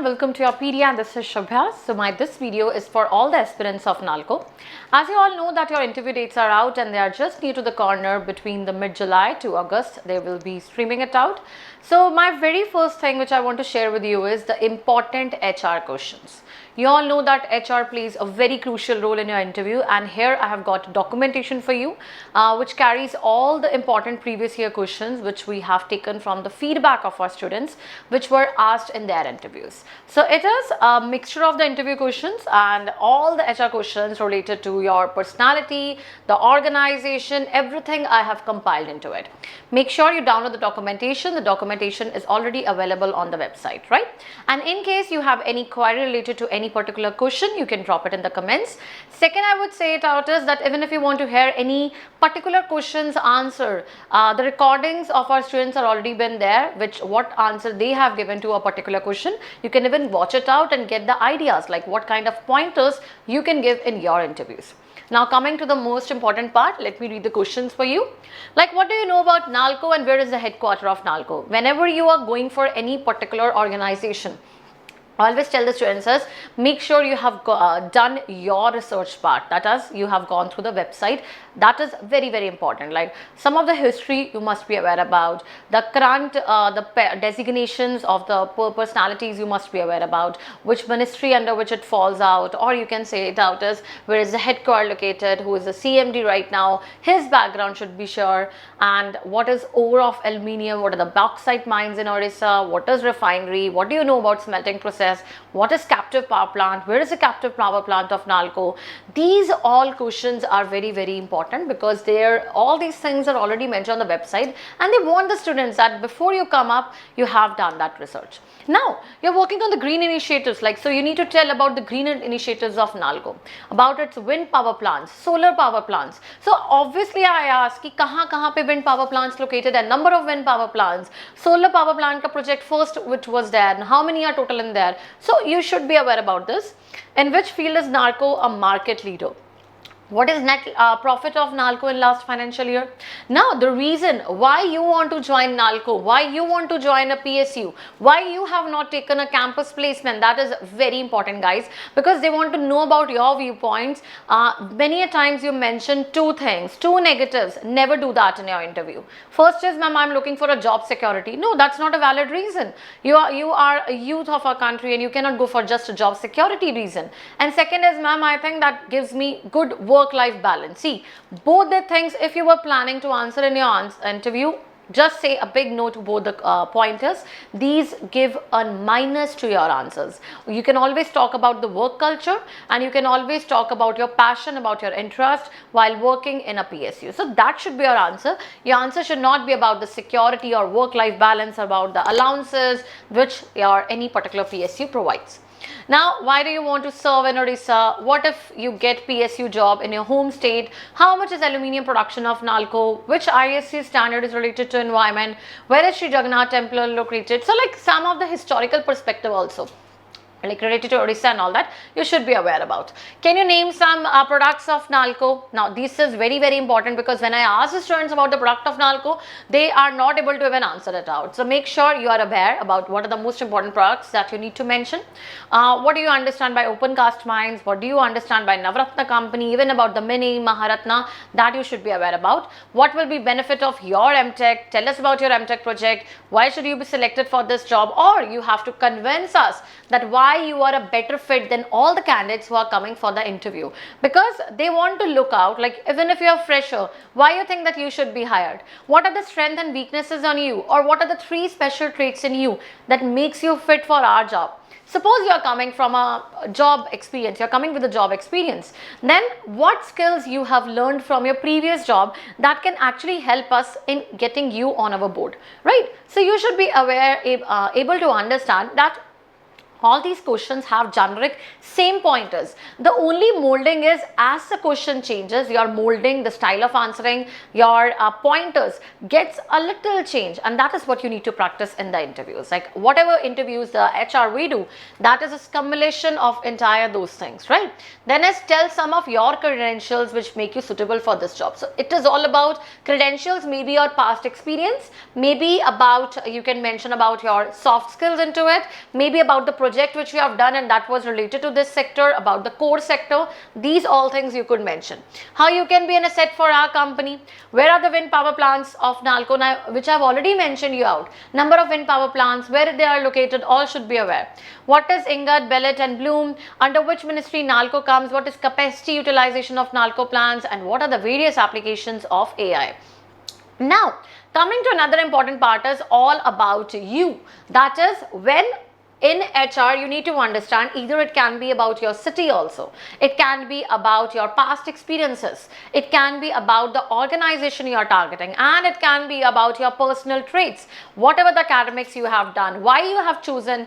everyone, welcome to your PD and this is Shubhya. So this video is for all the aspirants of NALCO. As you all know that your interview dates are out and they are just near to the corner between the mid-July to August. They will be streaming it out. So my very first thing which I want to share with you is the important HR questions. You all know that HR plays a very crucial role in your interview, and here I have got documentation for you which carries all the important previous year questions which we have taken from the feedback of our students which were asked in their interviews. So it is a mixture of the interview questions and all the HR questions related to your personality, the organization, everything I have compiled into it. Make sure you download the documentation. The documentation is already available on the website, right? And in case you have any query related to any particular question, you can drop it in the comments. Second, I would say it out is that even if you want to hear any particular questions answer, the recordings of our students are already been there, which what answer they have given to a particular question. You can even watch it out and get the ideas like what kind of pointers you can give in your interviews. Now coming to the most important part, let me read the questions for you. Like, what do you know about NALCO and where is the headquarter of NALCO? Whenever you are going for any particular organization, I always tell the students is make sure you have done your research part, that is you have gone through the website. That is very important. Like some of the history you must be aware about, the current designations of the personalities you must be aware about, which ministry under which it falls out, or you can say it out as where is the headquarter located, who is the CMD right now, his background should be sure, and what is ore of aluminium, what are the bauxite mines in Orissa, what is refinery, what do you know about smelting process, what is captive power plant, where is the captive power plant of NALCO. These all questions are very important because all these things are already mentioned on the website, and they want the students that before you come up you have done that research. Now you're working on the green initiatives, like so you need to tell about the green initiatives of NALCO, about its wind power plants, solar power plants. So obviously I ask ki kahan pe wind power plants located and number of wind power plants, solar power plant ka project first which was there and how many are total in there. So you should be aware about this. In which field is NALCO a market leader? What is net profit of NALCO in last financial year? Now the reason why you want to join NALCO, why you want to join a PSU, why you have not taken a campus placement, that is very important guys, because they want to know about your viewpoints. Many a times you mention two things, two negatives. Never do that in your interview. First is, ma'am, I'm looking for a job security. No, that's not a valid reason. You are a youth of our country and you cannot go for just a job security reason. And second is, ma'am, I think that gives me good work-life balance. See, both the things, if you were planning to answer in your interview, just say a big no to both the pointers. These give a minus to your answers. You can always talk about the work culture and you can always talk about your passion, about your interest while working in a PSU. So that should be your answer. Your answer should not be about the security or work-life balance, about the allowances which any particular PSU provides. Now, why do you want to serve in Orissa? What if you get PSU job in your home state? How much is aluminium production of NALCO? Which ISC standard is related to environment? Where is Sri Jagannath temple located? So like some of the historical perspective also, like related to Orissa and all that, you should be aware about. Can you name some products of NALCO? Now this is very important because when I ask the students about the product of NALCO, they are not able to even answer it out. So make sure you are aware about what are the most important products that you need to mention. What do you understand by open cast mines? What do you understand by Navratna company? Even about the Mini, Maharatna, that you should be aware about. What will be benefit of your MTech? Tell us about your MTech project. Why should you be selected for this job? Or you have to convince us that why you are a better fit than all the candidates who are coming for the interview, because they want to look out, like even if you are fresher, why you think that you should be hired? What are the strengths and weaknesses on you, or what are the 3 special traits in you that makes you fit for our job? Suppose you are coming from a job experience, you are coming with a job experience, then what skills you have learned from your previous job that can actually help us in getting you on our board, right? So you should be aware, able to understand that all these questions have generic same pointers. The only molding is as the question changes, your molding, the style of answering, your pointers gets a little change, and that is what you need to practice in the interviews. Like whatever interviews the HR we do, that is a combination of entire those things, right? Then is tell some of your credentials which make you suitable for this job. So it is all about credentials, maybe your past experience, maybe about, you can mention about your soft skills into it, maybe about the project project which you have done and that was related to this sector, about the core sector. These all things you could mention. How you can be an asset for our company. Where are the wind power plants of NALCO now, which I've already mentioned you out. Number of wind power plants, where they are located, all should be aware. What is Ingot, Bellet and Bloom, under which ministry NALCO comes, what is capacity utilization of NALCO plants, and what are the various applications of AI. Now, coming to another important part is all about you. That is, when in HR, you need to understand, either it can be about your city also, it can be about your past experiences, it can be about the organization you are targeting, and it can be about your personal traits, whatever the academics you have done, why you have chosen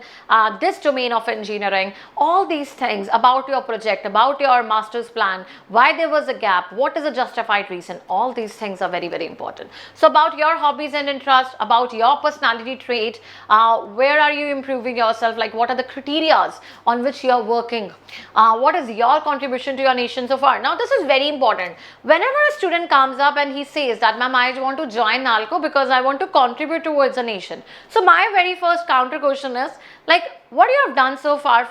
this domain of engineering, all these things about your project, about your master's plan, why there was a gap, what is a justified reason, all these things are very, very important. So about your hobbies and interests, about your personality trait, where are you improving yourself, like what are the criteria on which you are working, what is your contribution to your nation so far. Now this is very important. Whenever a student comes up and he says that, ma'am, I want to join NALCO because I want to contribute towards the nation. So my very first counter question is, like, what you have done so far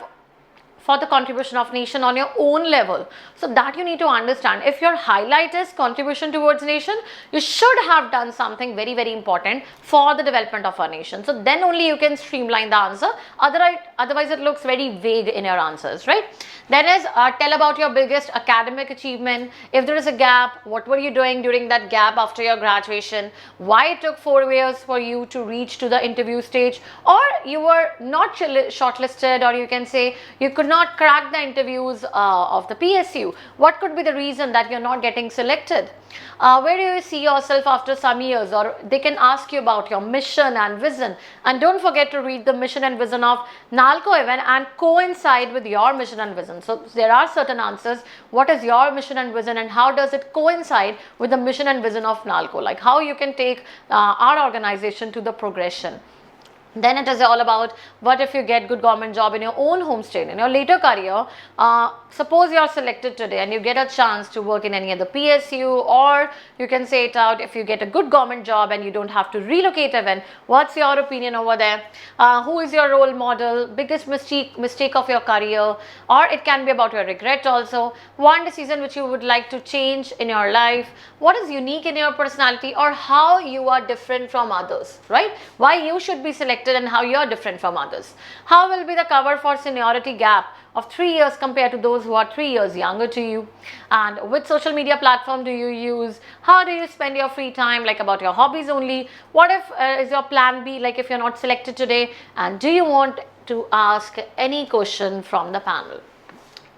for the contribution of nation on your own level. So that you need to understand. If your highlight is contribution towards nation, you should have done something very, very important for the development of our nation. So then only you can streamline the answer. Otherwise it looks very vague in your answers, right? Then is tell about your biggest academic achievement. If there is a gap, what were you doing during that gap after your graduation? Why it took 4 years for you to reach to the interview stage, or you were not shortlisted, or you can say you could not crack the interviews of the PSU. What could be the reason that you're not getting selected? Where do you see yourself after some years? Or they can ask you about your mission and vision. And don't forget to read the mission and vision of NALCO even and coincide with your mission and vision. So there are certain answers. What is your mission and vision, and how does it coincide with the mission and vision of NALCO? Like how you can take our organization to the progression. Then it is all about, what if you get good government job in your own home state, in your later career. Suppose you are selected today and you get a chance to work in any other PSU, or you can say it out, if you get a good government job and you don't have to relocate even, what's your opinion over there? Who is your role model? Biggest mistake of your career, or it can be about your regret also. One decision which you would like to change in your life. What is unique in your personality, or how you are different from others, right? Why you should be selected and how you are different from others. How will be the cover for seniority gap of 3 years compared to those who are 3 years younger to you, and which social media platform do you use? How do you spend your free time, like about your hobbies only? What if is your plan B, like if you're not selected today, and do you want to ask any question from the panel?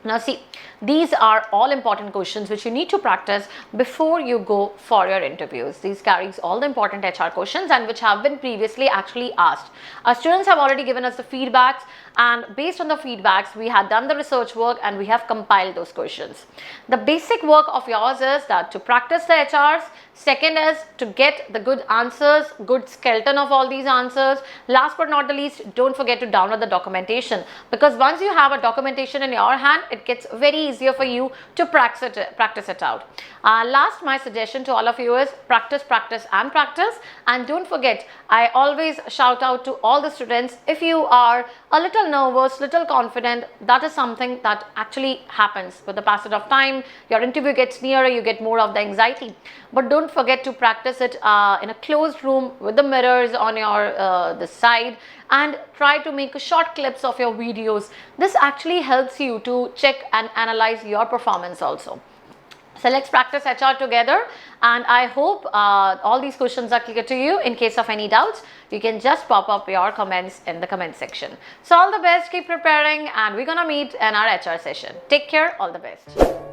Now see, these are all important questions which you need to practice before you go for your interviews. These carries all the important HR questions and which have been previously actually asked. Our students have already given us the feedbacks, and based on the feedbacks we have done the research work and we have compiled those questions. The basic work of yours is that to practice the HRs. Second is to get the good answers, good skeleton of all these answers. Last but not the least, don't forget to download the documentation, because once you have a documentation in your hand, it gets very easier for you to practice it out. Last, my suggestion to all of you is practice, practice and practice. And don't forget, I always shout out to all the students, if you are a little nervous, little confident, that is something that actually happens with the passage of time. Your interview gets nearer, you get more of the anxiety. But don't forget to practice it in a closed room with the mirrors on your the side, and try to make short clips of your videos. This actually helps you to check and analyze your performance also. So let's practice HR together, and I hope all these questions are clear to you. In case of any doubts, you can just pop up your comments in the comment section. So all the best, keep preparing, and we're gonna meet in our HR session. Take care, all the best.